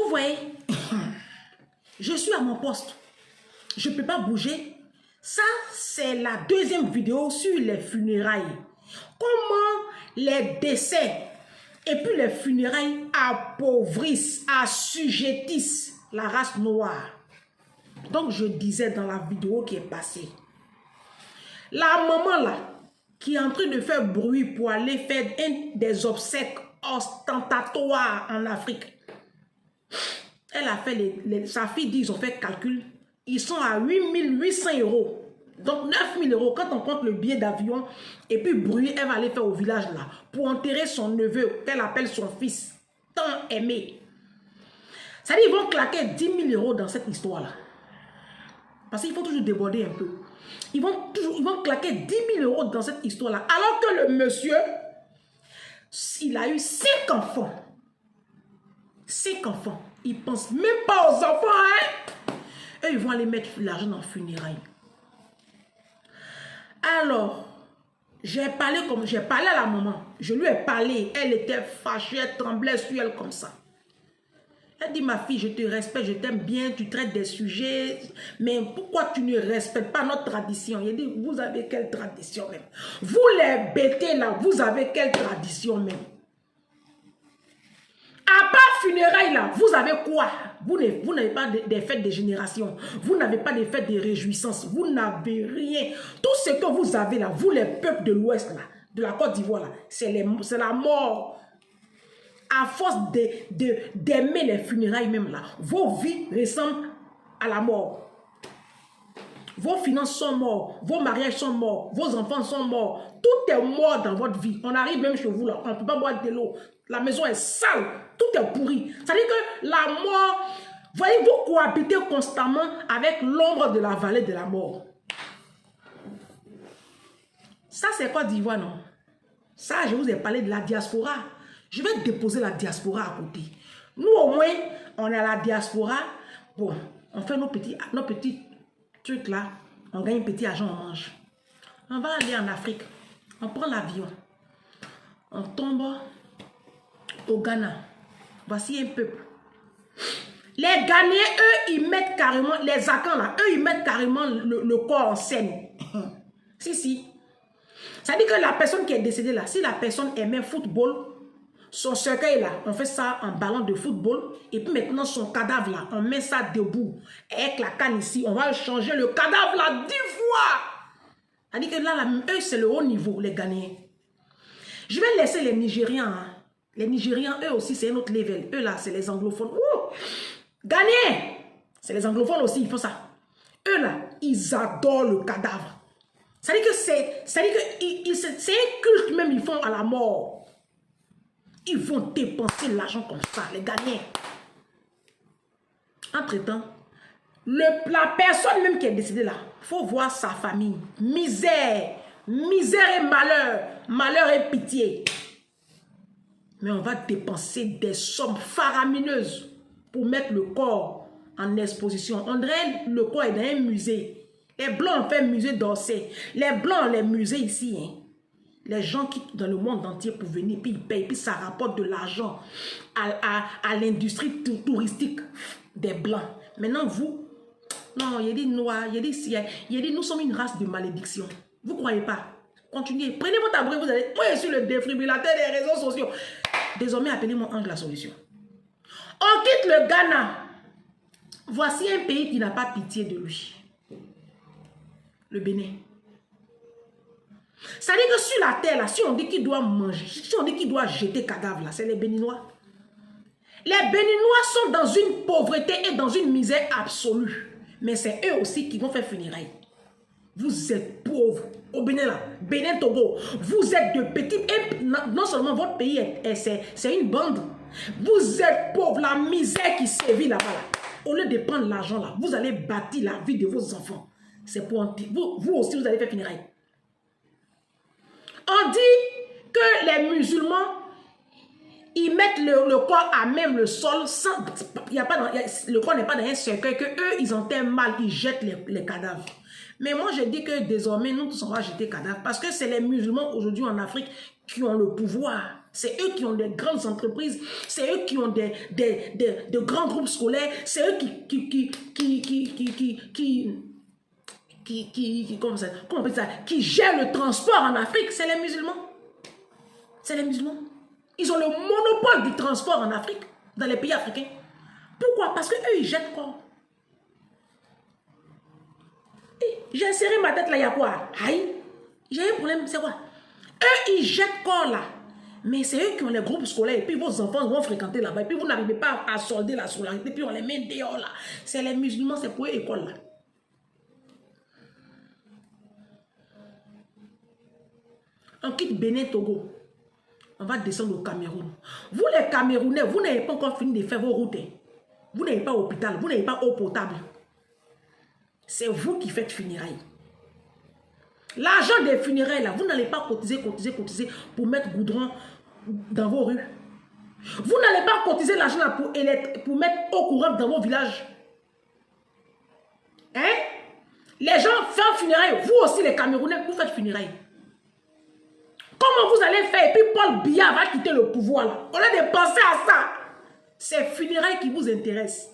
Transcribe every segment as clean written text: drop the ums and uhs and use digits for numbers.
voyez, je suis à mon poste. Je ne peux pas bouger. Ça, c'est la deuxième vidéo sur les funérailles. Comment les décès et puis les funérailles appauvrissent, assujettissent la race noire. Donc, je disais dans la vidéo qui est passée, la maman là, qui est en train de faire bruit pour aller faire des obsèques ostentatoires en Afrique, elle a fait, sa fille dit, ils ont fait calcul, ils sont à 8800 €. Donc 9000 € quand on compte le billet d'avion et puis bruit, elle va aller faire au village là pour enterrer son neveu qu'elle appelle son fils, tant aimé. Ça dit, ils vont claquer 10 000 € dans cette histoire là. Parce qu'il faut toujours déborder un peu. Ils vont claquer 10 000 € dans cette histoire là. Alors que le monsieur, il a eu 5 enfants. 5 enfants. Ils ne pensent même pas aux enfants, hein. Eux, ils vont aller mettre l'argent dans le funérailles. Alors, j'ai parlé à la maman. Je lui ai parlé. Elle était fâchée, elle tremblait sur elle comme ça. Elle dit, ma fille, je te respecte, je t'aime bien, tu traites des sujets, mais pourquoi tu ne respectes pas notre tradition? Il dit, vous avez quelle tradition même? Vous les bêtés là, vous avez quelle tradition même? À part funérailles là, vous avez quoi? Vous n'avez pas des fêtes de génération. Vous n'avez pas des fêtes de réjouissance. Vous n'avez rien. Tout ce que vous avez là, vous les peuples de l'Ouest là, de la Côte d'Ivoire là, c'est la mort. À force d'aimer les funérailles même là, vos vies ressemblent à la mort. Vos finances sont mortes, vos mariages sont morts, vos enfants sont morts. Tout est mort dans votre vie. On arrive même chez vous là, on ne peut pas boire de l'eau. La maison est sale, tout est pourri. Ça veut dire que la mort, voyez, vous cohabitez constamment avec l'ombre de la vallée de la mort. Ça c'est Côte d'Ivoire, non? Ça, je vous ai parlé de la diaspora. Je vais déposer la diaspora à côté. Nous, au moins, on est à la diaspora. Bon, on fait nos petits trucs là. On gagne un petit argent, on mange. On va aller en Afrique. On prend l'avion. On tombe au Ghana. Voici un peuple. Les Ghanéens, eux, ils mettent carrément, les Akans là, eux, ils mettent carrément le corps en scène. Si. Ça dit que la personne qui est décédée là, si la personne aimait football, son cercueil là, on fait ça en ballon de football. Et puis maintenant, son cadavre là, on met ça debout. Avec la canne ici, on va changer le cadavre là 10 fois. Ça dit que là, eux, c'est le haut niveau, les Ghanéens. Je vais laisser les Nigérians. Hein. Les Nigérians, eux aussi, c'est un autre level. Eux là, c'est les anglophones. Ouh! Ghanéens, c'est les anglophones aussi, ils font ça. Eux là, ils adorent le cadavre. Ça dit que c'est un culte même, ils font à la mort. Ils vont dépenser l'argent comme ça, les Ghanéens. Entre-temps, la personne même qui est décédée là, il faut voir sa famille. Misère et malheur, malheur et pitié. Mais on va dépenser des sommes faramineuses pour mettre le corps en exposition. On dirait le corps est dans un musée. Les Blancs ont fait un musée d'Orsay. Les Blancs, les musées ici, hein. Les gens qui dans le monde entier pour venir, puis ils payent, puis ça rapporte de l'argent à l'industrie touristique des Blancs. Maintenant, vous, non, il y a des Noirs, il y a des nous sommes une race de malédiction. Vous ne croyez pas? Continuez, prenez votre abri, vous allez, moi je suis le défibrillateur des réseaux sociaux. Désormais, appelez-moi Ange la solution. On quitte le Ghana. Voici un pays qui n'a pas pitié de lui. Le Bénin. Ça veut dire que sur la terre, là, si on dit qu'il doit manger, si on dit qu'il doit jeter cadavre, là, c'est les Béninois. Les Béninois sont dans une pauvreté et dans une misère absolue. Mais c'est eux aussi qui vont faire funérailles. Vous êtes pauvres. Au Bénin, là, Bénin, Togo, vous êtes de petits. Et non seulement votre pays, c'est une bande. Vous êtes pauvres, la misère qui sévit là-bas. Là. Au lieu de prendre l'argent, là, vous allez bâtir la vie de vos enfants. C'est pour vous aussi, vous allez faire funérailles. On dit que les musulmans, ils mettent le corps à même le sol, sans, le corps n'est pas dans un cercueil, que eux, ils ont un mal, ils jettent les cadavres. Mais moi, je dis que désormais, nous tous, on va jeter cadavres, parce que c'est les musulmans aujourd'hui en Afrique qui ont le pouvoir. C'est eux qui ont des grandes entreprises, c'est eux qui ont de grands groupes scolaires, c'est eux qui gèrent le transport en Afrique. C'est les musulmans. C'est les musulmans. Ils ont le monopole du transport en Afrique, dans les pays africains. Pourquoi? Parce qu'eux, ils jettent quoi? J'ai inséré ma tête là, il y a quoi? Aïe, j'ai un problème, c'est quoi? Eux, ils jettent quoi là? Mais c'est eux qui ont les groupes scolaires, et puis vos enfants vont fréquenter là-bas, et puis vous n'arrivez pas à solder la scolarité, puis on les met dehors là. C'est les musulmans, c'est pour eux, école là. On quitte Bénin, Togo. On va descendre au Cameroun. Vous les Camerounais, vous n'avez pas encore fini de faire vos routes. Vous n'avez pas hôpital, vous n'avez pas eau potable. C'est vous qui faites funérailles. L'argent des funérailles, là, vous n'allez pas cotiser pour mettre goudron dans vos rues. Vous n'allez pas cotiser l'argent pour mettre eau courante dans vos villages. Hein? Les gens font funérailles. Vous aussi, les Camerounais, vous faites funérailles. Comment vous allez faire? Et puis Paul Biya va quitter le pouvoir, là. On a de penser à ça. C'est funérailles qui vous intéressent.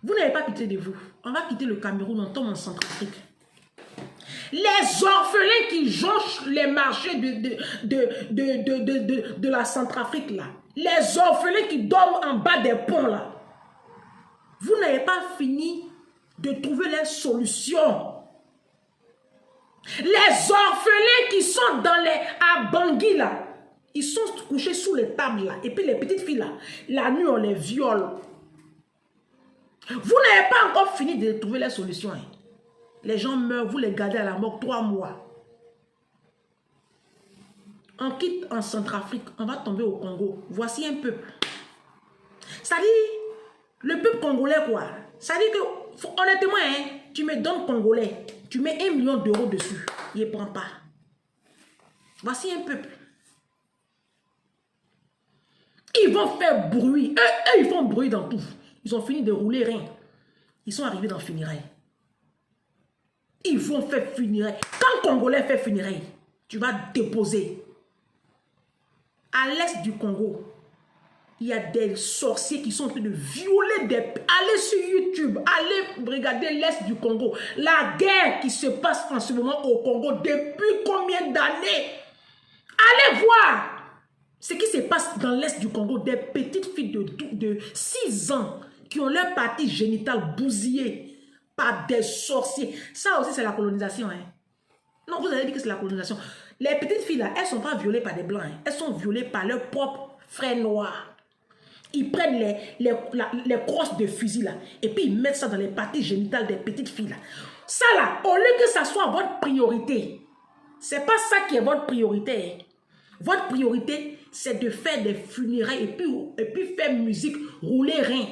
Vous n'avez pas pitié de vous. On va quitter le Cameroun, on tombe en Centrafrique. Les orphelins qui jonchent les marchés de la Centrafrique, là. Les orphelins qui dorment en bas des ponts, là. Vous n'avez pas fini de trouver les solutions. Les orphelins qui sont à Bangui, là. Ils sont couchés sous les tables, là. Et puis les petites filles, là. La nuit, on les viole. Vous n'avez pas encore fini de trouver les solutions. Hein. Les gens meurent, vous les gardez à la mort 3 mois. On quitte en Centrafrique, on va tomber au Congo. Voici un peuple. Ça dit, le peuple congolais quoi? Ça dit que, honnêtement, hein, tu me donnes congolais, tu mets 1 million d'euros dessus, il ne prend pas. Voici un peuple. Ils vont faire bruit. Eux, ils font bruit dans tout. Ils ont fini de rouler rien. Ils sont arrivés dans funérailles. Ils vont faire funérailles. Quand Congolais fait funérailles, tu vas déposer. À l'est du Congo, il y a des sorciers qui sont en train de violer des... Allez sur YouTube, allez regarder l'est du Congo. La guerre qui se passe en ce moment au Congo, depuis combien d'années? Allez voir ce qui se passe dans l'est du Congo. Des petites filles de 6 ans qui ont leur partie génitale bousillée par des sorciers. Ça aussi, c'est la colonisation. Hein? Non, vous avez dit que c'est la colonisation. Les petites filles, là, elles ne sont pas violées par des blancs. Hein? Elles sont violées par leurs propres frères noirs. Ils prennent les crosses de fusil, là, et puis ils mettent ça dans les parties génitales des petites filles. Là. Ça, là, au lieu que ça soit votre priorité, ce n'est pas ça qui est votre priorité. Hein? Votre priorité, c'est de faire des funérailles et puis faire musique, rouler rien.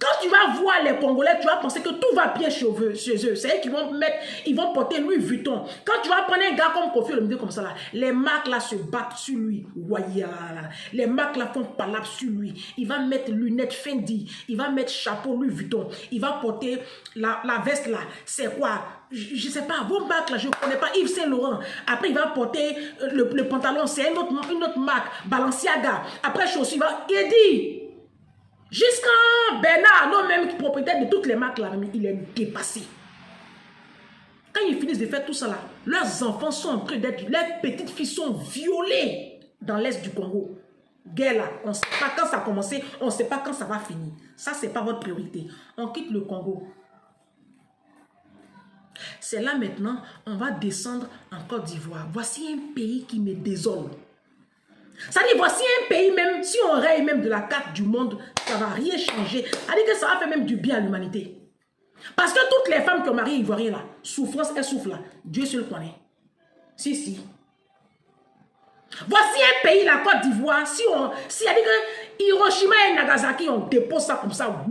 Quand tu vas voir les Congolais, tu vas penser que tout va bien chez eux. C'est eux qui vont mettre, ils vont porter Louis Vuitton. Quand tu vas prendre un gars comme Kofi Olomide comme ça, là, les marques là se battent sur lui. Les marques là font palabre sur lui. Il va mettre lunettes Fendi. Il va mettre chapeau Louis Vuitton. Il va porter la veste là. C'est quoi? Je ne sais pas. Vos marques là, je ne connais pas. Yves Saint Laurent. Après, il va porter le pantalon. C'est une autre marque. Balenciaga. Après, chaussures, il va... Il dit... Jusqu'à Bernard, non même propriétaire de toutes les marques là, il est dépassé. Quand ils finissent de faire tout ça là, leurs enfants sont en train d'être, leurs petites filles sont violées dans l'est du Congo. Guerre là, on ne sait pas quand ça a commencé, on ne sait pas quand ça va finir. Ça, c'est pas votre priorité. On quitte le Congo. C'est là maintenant, on va descendre en Côte d'Ivoire. Voici un pays qui me désole. Ça dit, voici un pays, même si on raye même de la carte du monde, ça ne va rien changer. Ça dit que ça va faire même du bien à l'humanité. Parce que toutes les femmes qui ont marié ivoiriens là, souffrance, elles souffrent là. Dieu seul le connaît. Si. Voici un pays, la Côte d'Ivoire. Si a dit que Hiroshima et Nagasaki, on dépose ça comme ça, en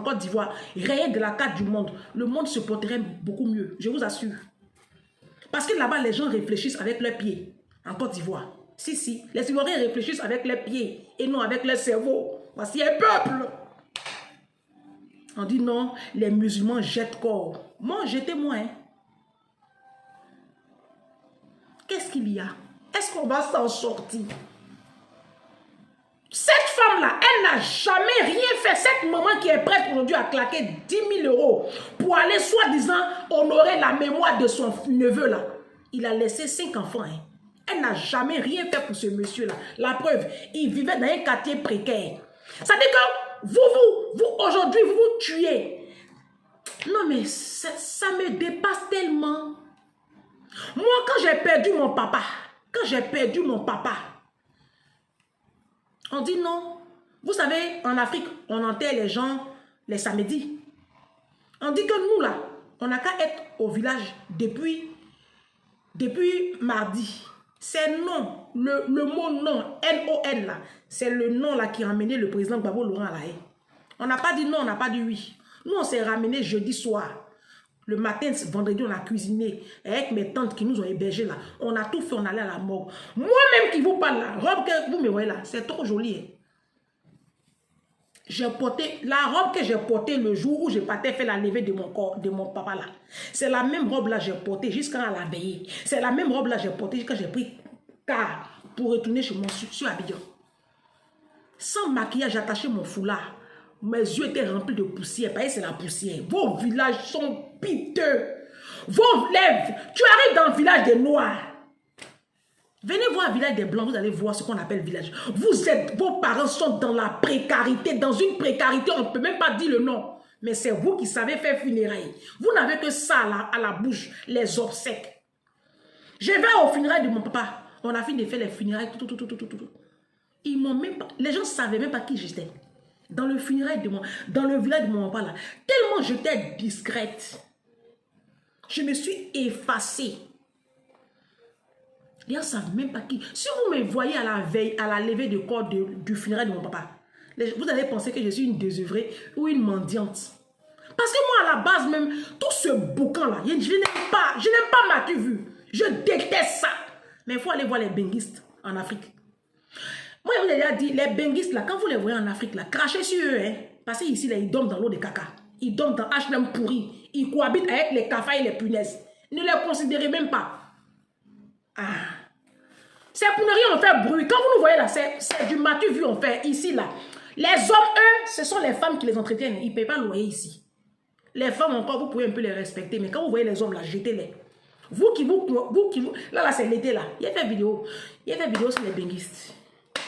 Côte d'Ivoire, rayé de la carte du monde, le monde se porterait beaucoup mieux, je vous assure. Parce que là-bas, les gens réfléchissent avec leurs pieds, en Côte d'Ivoire. Si, les Ivoiriens réfléchissent avec les pieds et non avec leur cerveau. Voici un peuple. On dit non, les musulmans jettent corps. Moi, jetez-moi. Hein. Qu'est-ce qu'il y a? Est-ce qu'on va s'en sortir? Cette femme-là, elle n'a jamais rien fait. Cette maman qui est prête aujourd'hui à claquer 10 000 € pour aller soi-disant honorer la mémoire de son neveu-là. Il a laissé 5 enfants. Hein. Elle n'a jamais rien fait pour ce monsieur-là. La preuve, il vivait dans un quartier précaire. Ça dit que vous aujourd'hui, vous vous tuez. Non, mais ça me dépasse tellement. Moi, quand j'ai perdu mon papa, on dit non. Vous savez, en Afrique, on enterre les gens les samedis. On dit que nous, là, on n'a qu'à être au village depuis mardi. C'est non. Le mot non, N-O-N, là, c'est le nom là qui a ramené le président Gbagbo Laurent à la haie. On n'a pas dit non, on n'a pas dit oui. Nous, on s'est ramené jeudi soir. Le matin, vendredi, on a cuisiné avec mes tantes qui nous ont hébergés là. On a tout fait, on allait à la morgue. Moi-même qui vous parle là, robe que vous me voyez là, c'est trop joli. Hein. J'ai porté, la robe que j'ai portée le jour où j'ai partais faire la levée de mon corps, de mon papa là. C'est la même robe là que j'ai portée jusqu'à la veillée. C'est la même robe là que j'ai portée jusqu'à j'ai pris car pour retourner chez moi sur Abidjan. Sans maquillage, j'ai attaché mon foulard. Mes yeux étaient remplis de poussière. Parce que c'est la poussière. Vos villages sont piteux. Vos lèvres. Tu arrives dans le village des Noirs. Venez voir un village des Blancs. Vous allez voir ce qu'on appelle village. Vos parents sont dans la précarité. Dans une précarité, on ne peut même pas dire le nom. Mais c'est vous qui savez faire funérailles. Vous n'avez que ça là, à la bouche. Les obsèques. Je vais au funérailles de mon papa. On a fini de faire les funérailles. Ils m'ont même pas... Les gens ne savaient même pas qui j'étais. Dans le funérail dans le village de mon papa là, tellement j'étais discrète, je me suis effacée. Les gens ne savent même pas qui. Si vous me voyez à la veille, à la levée de corps du funérail de mon papa, vous allez penser que je suis une désœuvrée ou une mendiante. Parce que moi à la base même, tout ce boucan là, je n'aime pas ma vue. Je déteste ça. Mais il faut aller voir les benguistes en Afrique. Moi, je vous ai déjà dit, les benguistes, là, quand vous les voyez en Afrique, là, crachez sur eux, hein, parce qu'ici, là, ils dorment dans l'eau de caca. Ils dorment dans H&M pourri. Ils cohabitent avec les cafards et les punaises. Ne les considérez même pas. Ah. C'est pour ne rien en faire bruit. Quand vous nous voyez là, c'est du matu vu en fait ici, là. Les hommes, eux, ce sont les femmes qui les entretiennent. Ils ne payent pas le loyer ici. Les femmes, encore, vous pouvez un peu les respecter. Mais quand vous voyez les hommes, là, jetez-les. Là, c'est l'été, là. Il y a fait vidéo. Sur les benguistes.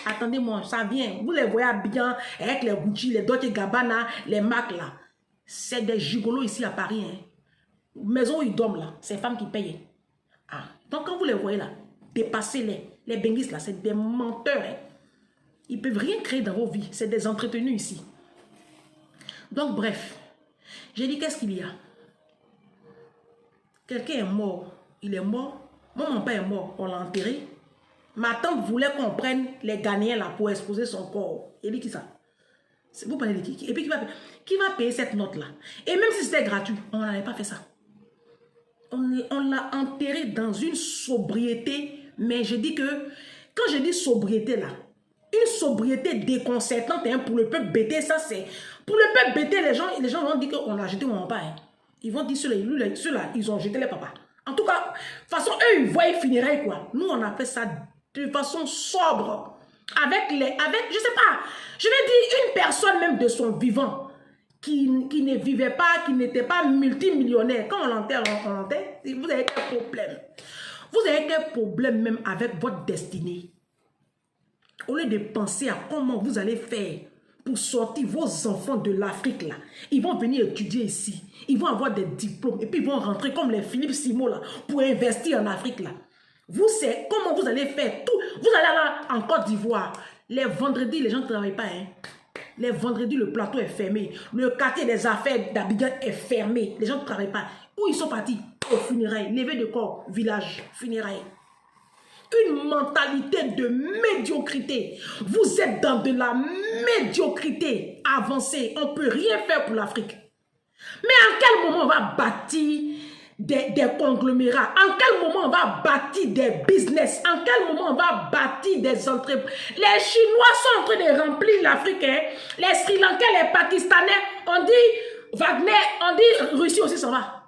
Attendez-moi, ça vient. Vous les voyez bien avec les Gucci, les Dolce Gabbana, les Mac là. C'est des gigolos ici à Paris. Hein. Maison où ils dorment là, c'est les femmes qui payent. Ah. Donc quand vous les voyez là, dépassez-les. Les benguistes là, c'est des menteurs. Hein. Ils ne peuvent rien créer dans vos vies. C'est des entretenus ici. Donc bref, j'ai dit qu'est-ce qu'il y a? Quelqu'un est mort. Il est mort. Mon père est mort. On l'a enterré. Ma tante voulait qu'on prenne les Ghanéens là pour exposer son corps. Et dit qui ça? Vous parlez de qui? Et puis qui va payer cette note là? Et même si c'était gratuit, on n'avait pas fait ça. On l'a enterré dans une sobriété. Mais je dis que, quand je dis sobriété là, une sobriété déconcertante hein, pour le peuple bêté, ça c'est... Pour le peuple bêté, les gens vont dire qu'on a jeté mon papa. Hein. Ils vont dire ceux-là, ils ont jeté les papas. En tout cas, de toute façon, eux, ils voient les funérailles quoi. Nous, on a fait ça de façon sobre. Avec, je sais pas, je vais dire une personne même de son vivant qui ne vivait pas, qui n'était pas multimillionnaire. Quand on l'enterre, vous avez quel problème? Vous avez quel problème même avec votre destinée? Au lieu de penser à comment vous allez faire pour sortir vos enfants de l'Afrique là, ils vont venir étudier ici. Ils vont avoir des diplômes et puis ils vont rentrer comme les Philippe Simo là pour investir en Afrique là. Vous savez comment vous allez faire tout. Vous allez là en Côte d'Ivoire. Les vendredis, les gens ne travaillent pas. Hein. Les vendredis, le plateau est fermé. Le quartier des affaires d'Abidjan est fermé. Les gens ne travaillent pas. Où ils sont partis? Au funérailles. Levé de corps, village, funérailles. Une mentalité de médiocrité. Vous êtes dans de la médiocrité avancée. On ne peut rien faire pour l'Afrique. Mais en quel moment on va bâtir des conglomérats? En quel moment on va bâtir des business? En quel moment on va bâtir des entreprises? Les Chinois sont en train de remplir l'Afrique. Hein? Les Sri Lankais, les Pakistanais, on dit Wagner, on dit Russie aussi s'en va.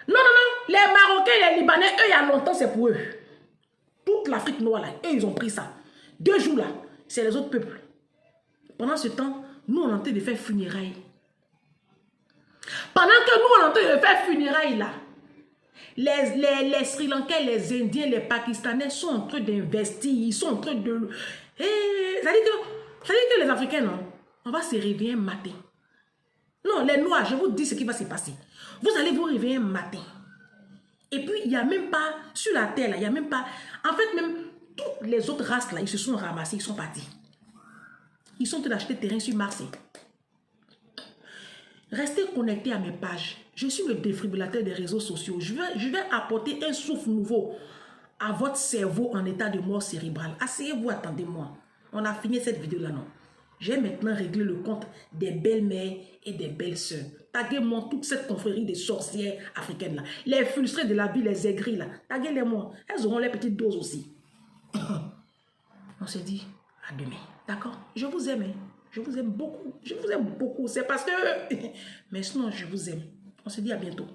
Non, les Marocains, les Libanais, eux, il y a longtemps, c'est pour eux. Toute l'Afrique noire, là, eux, ils ont pris ça. 2 jours, là, c'est les autres peuples. Pendant ce temps, nous, on est en train de faire funérailles. Pendant que nous, on est en train de faire funérailles, là, les Sri Lankais, les Indiens, les Pakistanais sont en train d'investir. Ils sont en train de... ça dit que les Africains, non, on va se réveiller un matin. Non, les Noirs, je vous dis ce qui va se passer. Vous allez vous réveiller un matin. Et puis, il n'y a même pas, sur la terre, là, il n'y a même pas... En fait, même toutes les autres races, là, ils se sont ramassés, ils sont partis. Ils sont en train d'acheter terrain sur Marseille. Restez connectés à mes pages. Je suis le défibrillateur des réseaux sociaux. Je vais apporter un souffle nouveau à votre cerveau en état de mort cérébrale. Asseyez-vous, attendez-moi. On a fini cette vidéo-là, non? J'ai maintenant réglé le compte des belles-mères et des belles-sœurs. Taguez-moi toute cette confrérie des sorcières africaines-là. Les frustrés de la vie, les aigris, là. Taguez-les-moi. Elles auront les petites doses aussi. On s'est dit à demain. D'accord? Je vous aime. Hein? Je vous aime beaucoup. Je vous aime beaucoup. C'est parce que... Mais sinon, je vous aime. On se dit à bientôt.